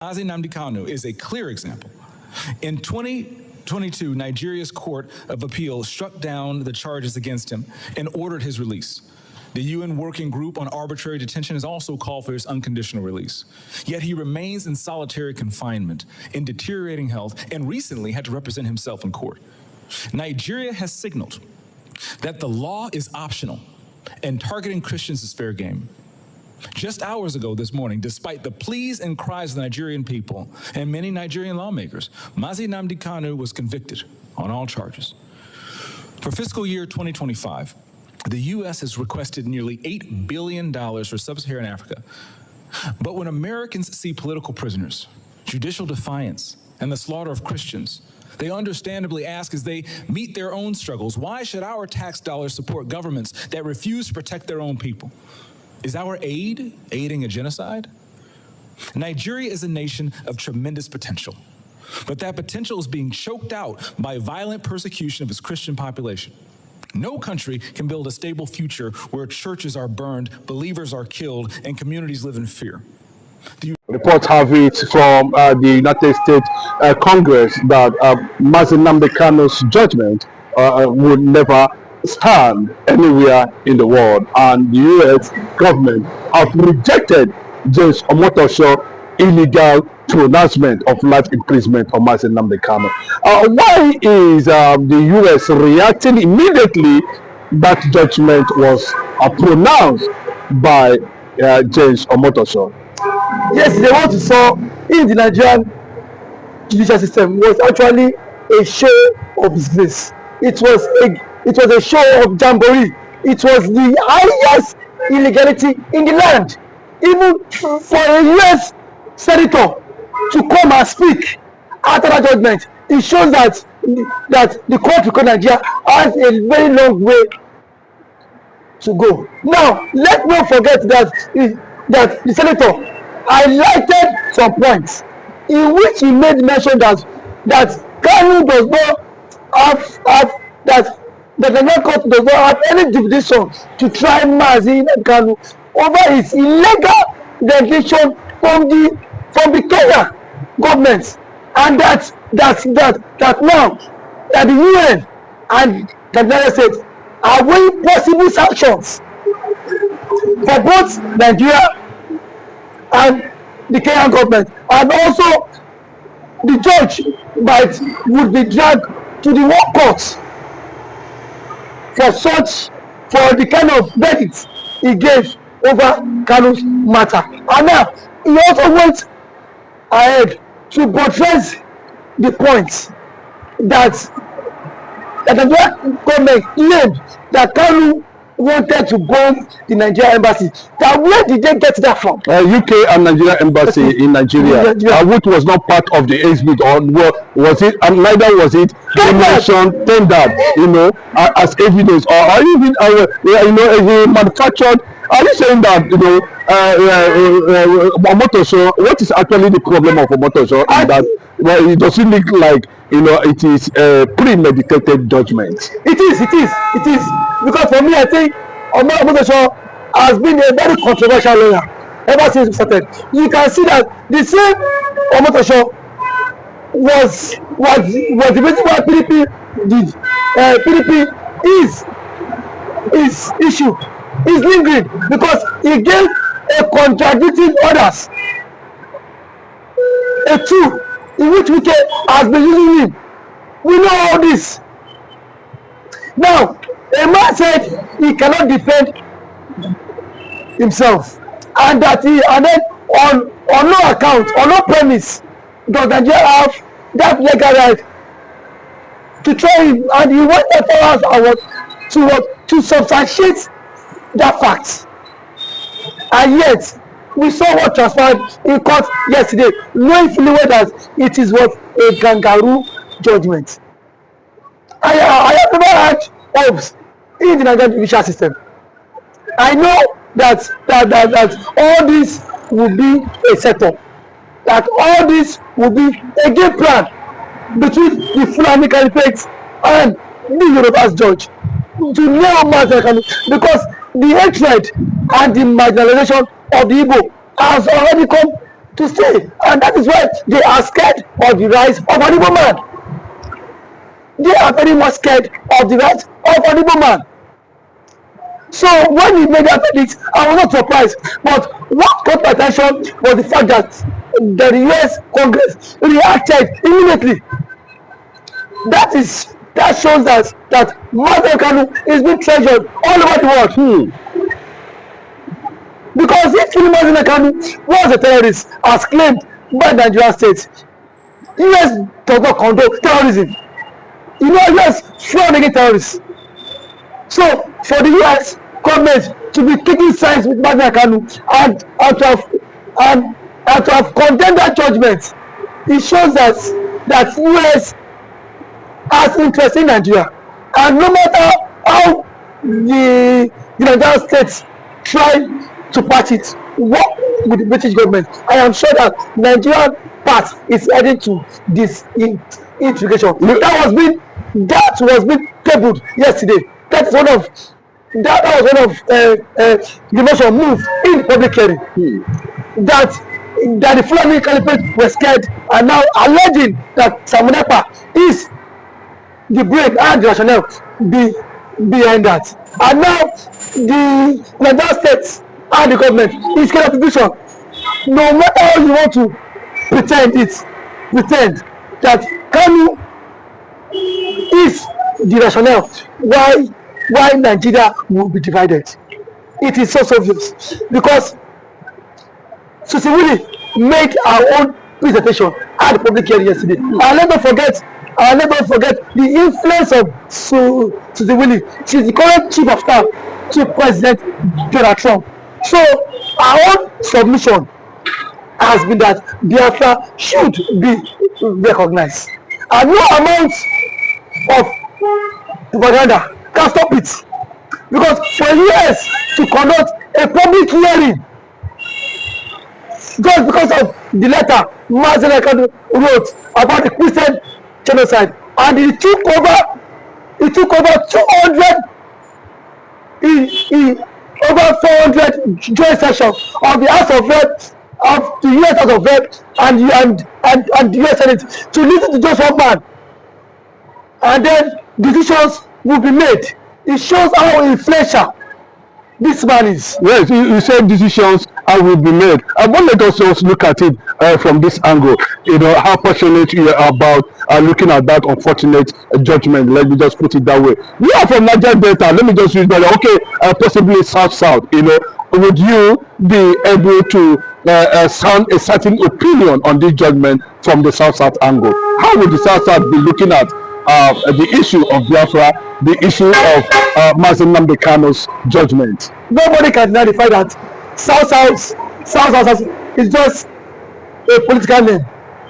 NNAMDI KANU is a clear example. In 2022, Nigeria's Court of Appeal struck down the charges against him and ordered his release. The UN Working Group on Arbitrary Detention has also called for his unconditional release. Yet he remains in solitary confinement, in deteriorating health, and recently had to represent himself in court. Nigeria has signaled that the law is optional and targeting Christians is fair game. Just hours ago this morning, despite the pleas and cries of the Nigerian people and many Nigerian lawmakers, NNAMDI KANU was convicted on all charges. For fiscal year 2025, the U.S. has requested nearly $8 billion for sub-Saharan Africa. But when Americans see political prisoners, judicial defiance, and the slaughter of Christians, they understandably ask as they meet their own struggles, why should our tax dollars support governments that refuse to protect their own people? Is our aid aiding a genocide? Nigeria is a nation of tremendous potential, but that potential is being choked out by violent persecution of its Christian population. No country can build a stable future where churches are burned, believers are killed, and communities live in fear. Reports have it from the United States Congress that NNAMDI KANU's judgment would never stand anywhere in the world, and the U.S. government have rejected James Omotosho's illegal pronouncement of life imprisonment on NNAMDI KANU. Why is the U.S. reacting immediately that judgment was pronounced by James Omotosho? Yes, they want to saw in the Nigerian judicial system was actually a show of disgrace. It was a show of jamboree. It was the highest illegality in the land. Even for a U.S. senator to come and speak after that judgment, it shows that the court of Nigeria has a very long way to go. Now, let's not forget that the senator highlighted some points in which he made mention that KANU does not have that the Nigerian court does not have any jurisdiction to try NNAMDI KANU over his illegal detention from the Kenya government, and that now that the UN and the United States are weighing possible sanctions for both Nigeria and the Kenyan government, and also the judge would be dragged to the work court for the kind of verdict he gave over KANU's matter. And now he also went ahead to buttress the point that the Nigerian government claimed that KANU wanted to bomb the Nigerian embassy. Now, where did they get that from? UK and Nigerian embassy in Nigeria, which was not part of the exhibit, or was it? And neither was it mentioned, tendered, as evidence, or even manufactured. Are you saying that Omotosho? What is actually the problem of Omotosho? That it doesn't look like it is a premeditated judgment. It is because for me, I think Omotosho has been a very controversial lawyer ever since we started. You can see that the same Omotosho was the reason why PDP is issue is lingering, because he gave a contradicting orders, a tool in which Wike has been using him. We know all this. Now, a man said he cannot defend himself, and then on no account, on no premise, does Nigeria have that legal right to try him, and he went that far to substantiate that fact. And yet we saw what transpired in court yesterday, knowing fully well that it is what a kangaroo judgment. I have never had hopes in the Nigerian judicial system. I know that all this will be a setup, that all this will be a game plan between the Fulani Caliphate and the Yoruba's judge to nail NNAMDI KANU, because the hatred and the marginalization of the Igbo has already come to stay, and that is why they are scared of the rise of an Igbo man. They are very much scared of the rise of an Igbo man. So when he made that verdict, I was not surprised. But what caught my attention was the fact that the US Congress reacted immediately. That shows that Mazi Kanu is being treasured all over the world. Because if Mazi Kanu was a terrorist, as claimed by the Nigerian state, US does not condone terrorism. US frown against terrorists. So for the US government to be taking sides with Mazi Kanu and to have condemned that judgment, it shows that US has interest in Nigeria, and no matter how the Nigerian states try to patch it, work with the British government, I am sure that Nigerian part is heading to this integration. That was being tabled yesterday. That was one of the motion move in the public hearing. That the Fulani Caliphate were scared and now alleging that Samunepa is the brain and the rationale behind that. And now the Nigerian states and the government is scared of the vision. No matter how you want to pretend that Kanu is the rationale why Nigeria will be divided. It is so obvious because Susiwili made our own presentation at the public hearing yesterday. And let's not forget the influence of Susiwili. She's the current chief of staff to President Donald Trump. So our own submission has been that Biafra should be recognized, and no amount of propaganda can stop it, because for years to conduct a public hearing just because of the letter Mazi Kanu wrote about the Christian genocide, and he took over 200 over 400 joint sessions of the House of Reps, of the US House of Reps and the US Senate to listen to just one man, and then decisions will be made. It shows how influential this man is. Yes, you said decisions will be made. But let us just look at it from this angle. You know, how passionate you are about looking at that unfortunate judgment. Let me just put it that way. We are from Niger Delta. Let me just use that. Okay, possibly South. You know, would you be able to sound a certain opinion on this judgment from the South angle? How would the South be looking at the issue of Biafra, the issue of Mazi Nnamdi Kanu's judgment? Nobody can deny the fact that South is just a political name.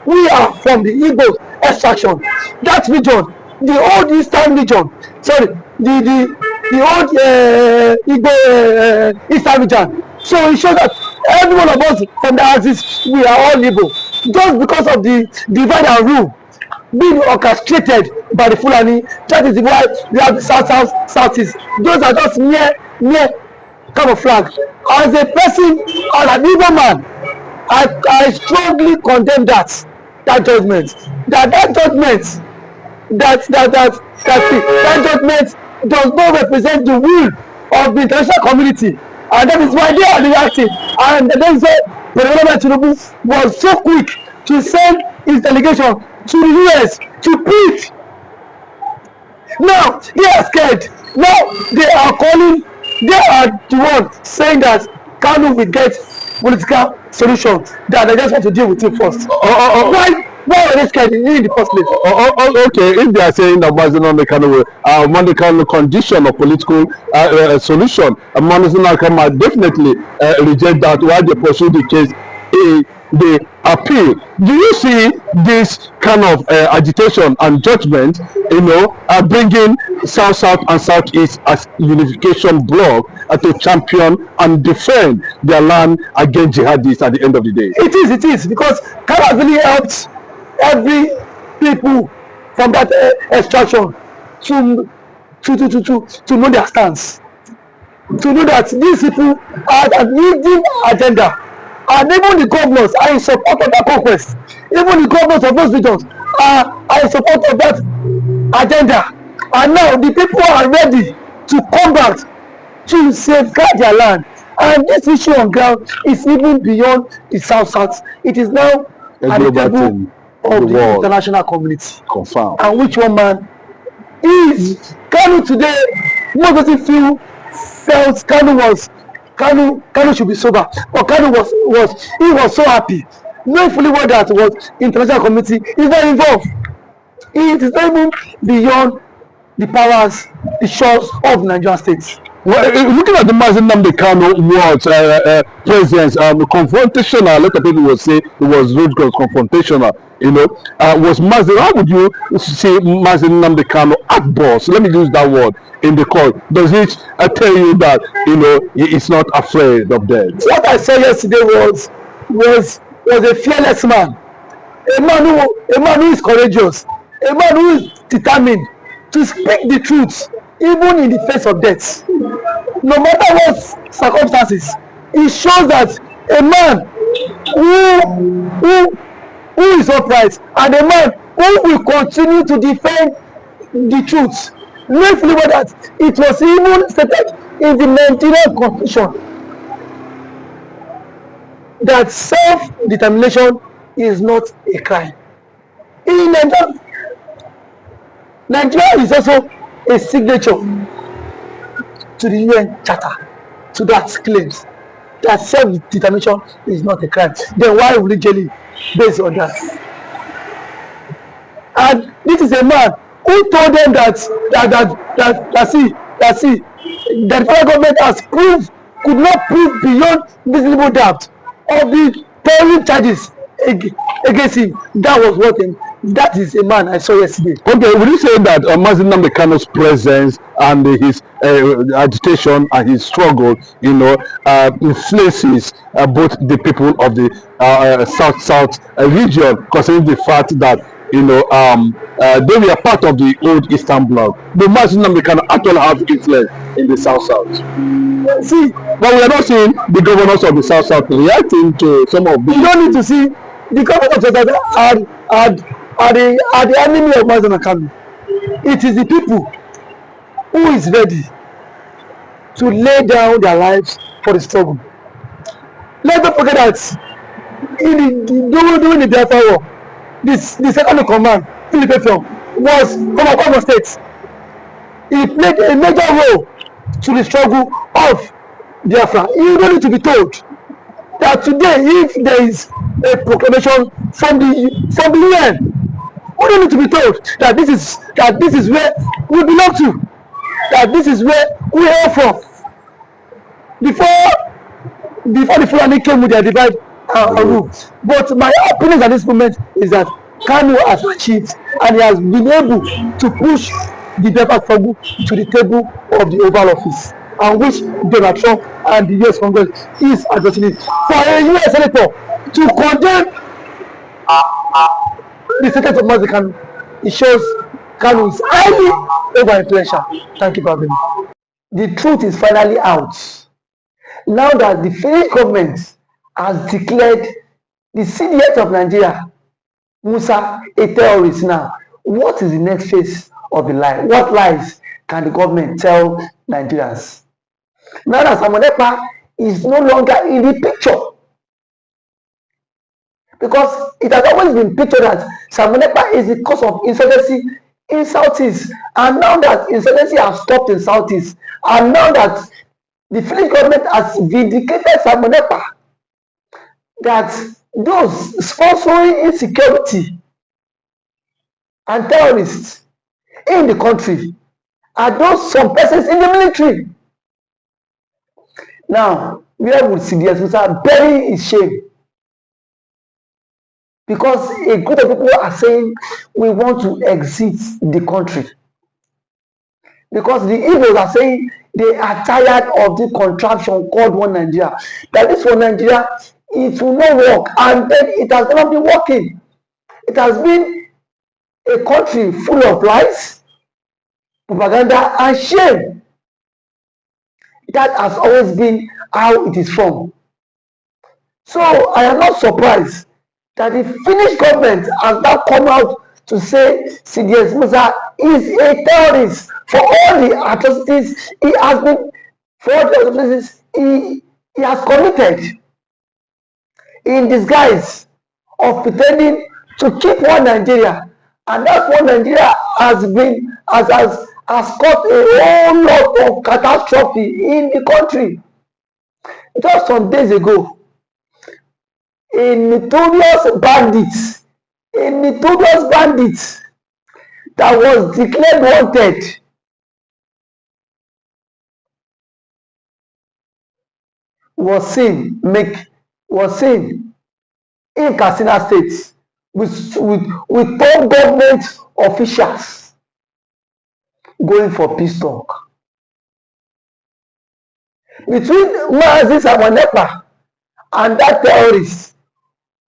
We are from the Igbo extraction. That region, the old Eastern region, sorry, the old Igbo Eastern region. So it shows that every one of us from the axis, we are all Igbo. Just because of the divide and rule being orchestrated by the Fulani, that is why we have the Southeast. Those are just mere camouflage. As a person, as an Igbo man, I strongly condemn that judgment. That judgment does not represent the will of the international community, and that is why they are reacting. And that is why President Tinubu was so quick to send his delegation to the US to plead. Now they are scared. Now they are the one saying that Kanu will get political solution, that they just want to deal with him first. Why are they scared in the first place? Okay, if they are saying that Mazi Nnamdi Kanu condition of political solution, Mazi Nnamdi Kanu might definitely reject that while they pursue the case. The appeal. Do you see this kind of agitation and judgment, you know, bringing South and Southeast as unification bloc to champion and defend their land against jihadists at the end of the day? It is because Kanu has really helped every people from that extraction to know their stance, to know that these people have an hidden agenda. and even the governors are in support of that conquest. Even the governors of those regions are in support of that agenda. And now the people are ready to come back to safeguard their land. And this issue on ground is even beyond the South. It is now at the table of the international community. Confirm. And which one man is Kanu today? Most people felt Kanu should be sober, but Kanu was so happy, knowing fully well that what international community is not involved. It is not even beyond the powers, the shores of Nigerian states. Well, looking at the NNAMDI KANU words, presence, confrontational, a lot of people will say it was root cause confrontational, was Mazi. How would you see Mazi NNAMDI KANU at boss? Let me use that word in the court. Does it tell you that, he's not afraid of death? What I saw yesterday was a fearless man, a man who is courageous, a man who is determined to speak the truth, even in the face of death. No matter what circumstances, it shows that a man who is upright and a man who will continue to defend the truth. Knowing fully well that it was even stated in the Nigerian Constitution that self-determination is not a crime. In Nigeria is also a signature to the UN Charter, to that claims that self-determination is not a crime. Then why would it really based on that? And this is a man who told them that the federal government has could not prove beyond reasonable doubt of the terrorism charges against him. That is a man I saw yesterday. Okay, would you say that Mazi NNAMDI KANU's presence and his agitation and his struggle, influences both the people of the South region, considering the fact that they were part of the old Eastern Bloc? The Mazi NNAMDI KANU actually have influence in the South. See, but we are not seeing the governors of the South reacting to some of the. You don't need to see the governors of the South are the enemy of Mazi NNAMDI KANU. It is the people who is ready to lay down their lives for the struggle. Let's not forget that during the Biafra War, the second in command, Philip Effiong, was from Okwara State. He played a major role to the struggle of Biafra. You don't need to be told that today, if there is a proclamation from the UN, we don't need to be told that this is where we belong to, that this is where we are from. Before the Fulani came with their divide rule. But my opinion at this moment is that Kanu has achieved and he has been able to push the Biafra struggle to the table of the Oval Office, and which Donald Trump and the US Congress is addressing it. For a US senator to condemn the statement of Mazi Kanu, it shows Kanu is highly over-influential. Thank you for having me. The truth is finally out. Now that the Finnish government has declared the CDS of Nigeria, Musa, a terrorist now, what is the next phase of the lie? What lies can the government tell Nigerians? Now that Samuel Ekpa is no longer in the picture, because it has always been pictured that Samuel Ekpa is the cause of insurgency in Southeast, and now that insurgency has stopped in Southeast, and now that the Finnish government has vindicated Samuel Ekpa, that those sponsoring insecurity and terrorists in the country are those some persons in the military. Now, where would CDS Musa bury his shame? Because a group of people are saying we want to exit the country. Because the Igbos are saying they are tired of the contraption called One Nigeria. That this One Nigeria, it will not work, and then it has not been working. It has been a country full of lies, propaganda, and shame. That has always been how it is from. So I am not surprised that the Finnish government has now come out to say CDS Musa is a terrorist for all the atrocities he has been, for all the atrocities he has committed in disguise of pretending to keep one Nigeria, and that one Nigeria has caused a whole lot of catastrophe in the country. Just some days ago, a notorious bandit that was declared wanted was seen in Katsina State with top government officials going for peace talk. Between Mazi Samonepa and that terrorist,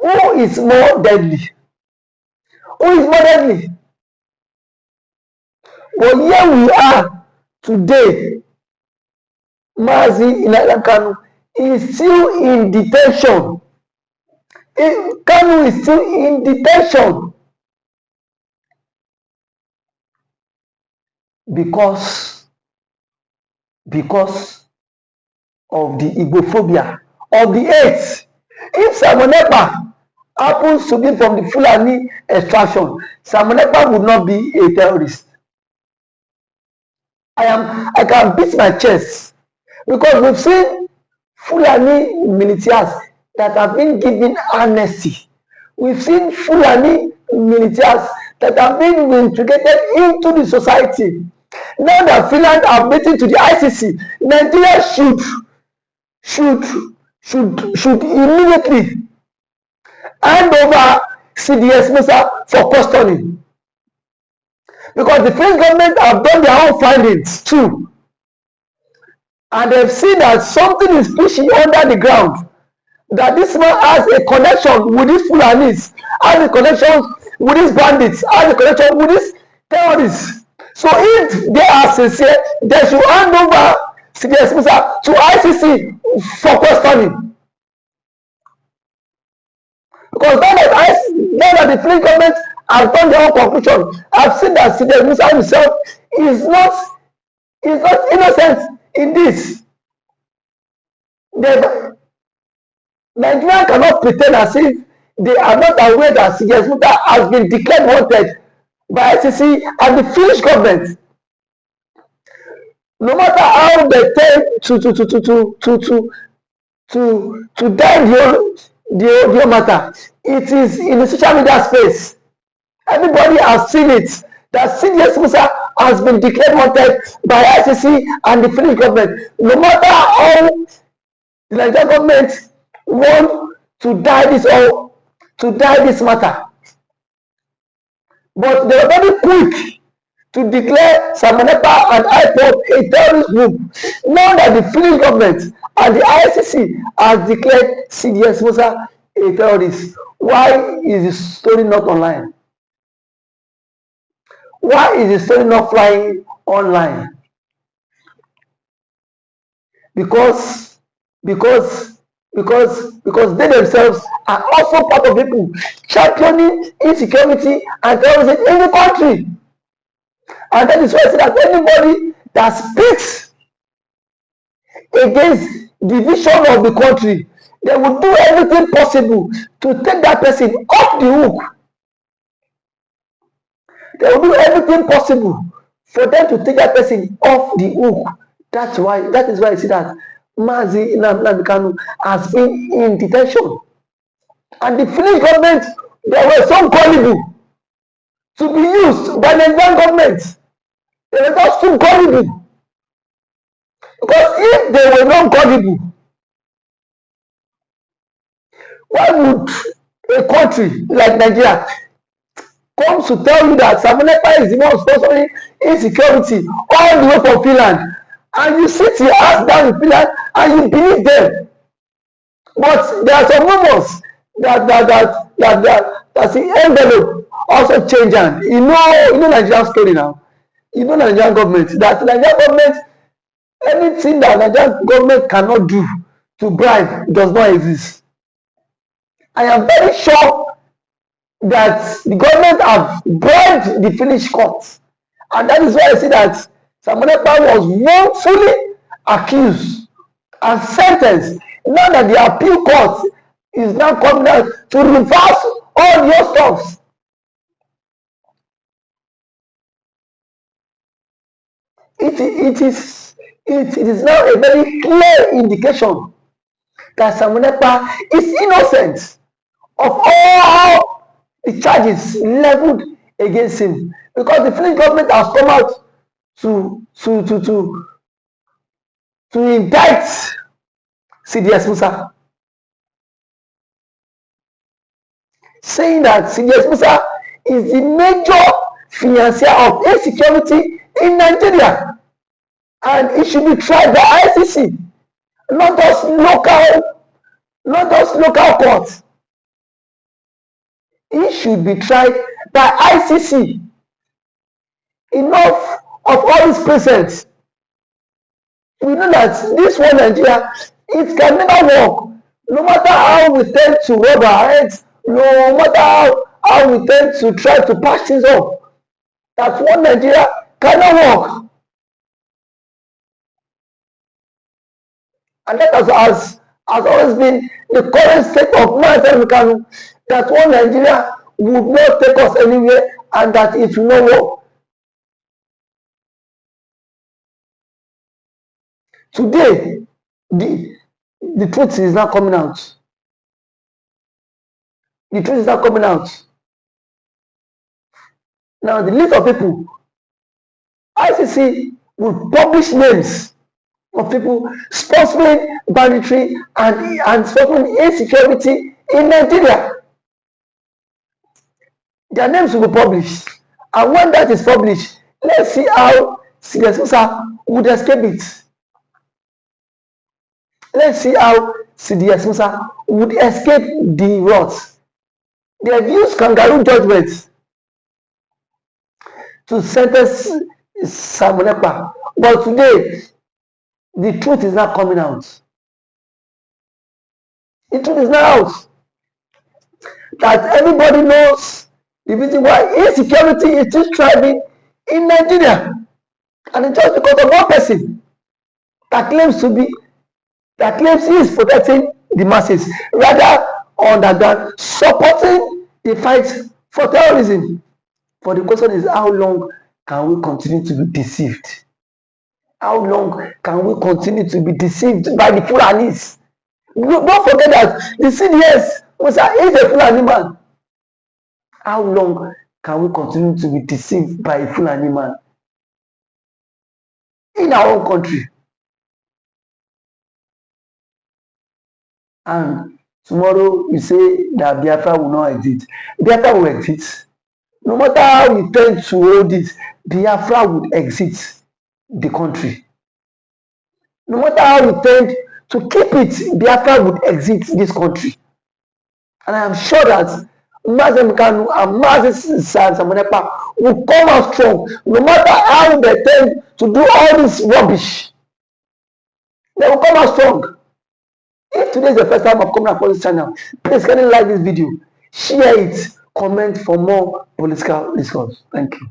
who is more deadly? But here we are today. Mazi Nnamdi Kanu is still in detention. Kanu is still in detention because of the Igbophobia, of the hate. If Samonepa happens to be from the Fulani extraction, Samonepa would not be a terrorist. I can beat my chest because we've seen Fulani militias that have been given amnesty. We've seen Fulani militias that have been integrated into the society. Now that Finland are waiting to the ICC, Nigeria should immediately hand over CDS Musa for custody, because the French government have done their own findings too, and they've seen that something is pushing under the ground, that this man has a connection with these Fulanis, has a connection with these bandits, has a connection with these terrorists. So if they are sincere, they should hand over CDS Musa to ICC for questioning. Because now that the French government has done their own conclusion, I've seen that CDS Musa himself is not innocent in this. Nigeria cannot pretend as if they are not aware that CDS Musa has been declared wanted by ICC and the Finnish government. No matter how they tend to die the matter, it is in the social media space. Everybody has seen it, that CDS Musa has been declared wanted by ICC and the Finnish government. No matter how the Nigerian government want to die this matter, but they are very quick to declare Samonepa and IPOB a terrorist group. Now that the Finnish government and the ICC has declared CDS Musa a terrorist, why is the story not online? Why is the story not flying online? Because they themselves are also part of people championing insecurity and terrorism in the country. And that is why I say that anybody that speaks against the vision of the country, they will do everything possible to take that person off the hook. They will do everything possible for them to take that person off the hook. That is why I see that Mazi Nnamdi Kanu has been in detention. And the Finnish government, they were so gullible to be used by the Nigerian government. They were just too gullible. Because if they were not gullible, why would a country like Nigeria come to tell you that Samonepa is the one sponsoring insecurity all the way from Finland, and you sit your ass down in Finland and you believe them? But there are some rumors that the envelope also changed hand. You know Nigerian story now. You know Nigerian government, that Nigerian government, anything that Nigerian government cannot do to bribe does not exist. I am very sure that the government have bribed the Finnish courts, and that is why I say that Samonekpa was wrongfully accused and sentenced. Now that the appeal court is now coming out to reverse all your stuffs. It is now a very clear indication that Samonekpa is innocent of all the charges leveled against him, because the Finnish government has come out to indict CDS Musa, saying that CDS Musa is the major financier of insecurity in Nigeria, and it should be tried by ICC, not just local courts. It should be tried by ICC. Enough of all these presents. We know that this one Nigeria, it can never work. No matter how we tend to rub our heads, no matter how we tend to try to patch things up, that one Nigeria cannot work. And that has always been the current state of Nnamdi Kanu, that one Nigeria would not take us anywhere and that it will not work. Today, the truth is not coming out. The truth is not coming out. Now, the list of people, ICC will publish names of people sponsoring banditry and sponsoring insecurity in Nigeria. Their names will be published. And when that is published, let's see how CDS Musa would escape it. Let's see how CDS Musa would escape the wrath. They have used kangaroo judgments to sentence Samonekpa, but today the truth is not coming out. The truth is not out. That everybody knows the reason why insecurity is still thriving in Nigeria, and it's just because of one person that claims he is protecting the masses, rather underground supporting the fight for terrorism. But the question is, how long can we continue to be deceived? How long can we continue to be deceived by the Fulanis? Don't forget that the CDS is a Fulani man. How long can we continue to be deceived by a Fulani man in our own country? And tomorrow you say that Biafra will not exist. Biafra will exist. No matter how you tend to hold it, Biafra would exist the country. No matter how you tend to keep it, Biafra would exist this country. And I am sure that Nnamdi Kanu and Samonekpa will come out strong, no matter how they tend to do all this rubbish. They will come out strong. If today is the first time I've come across this channel, please can you like this video, share it, comment for more political discourse. Thank you.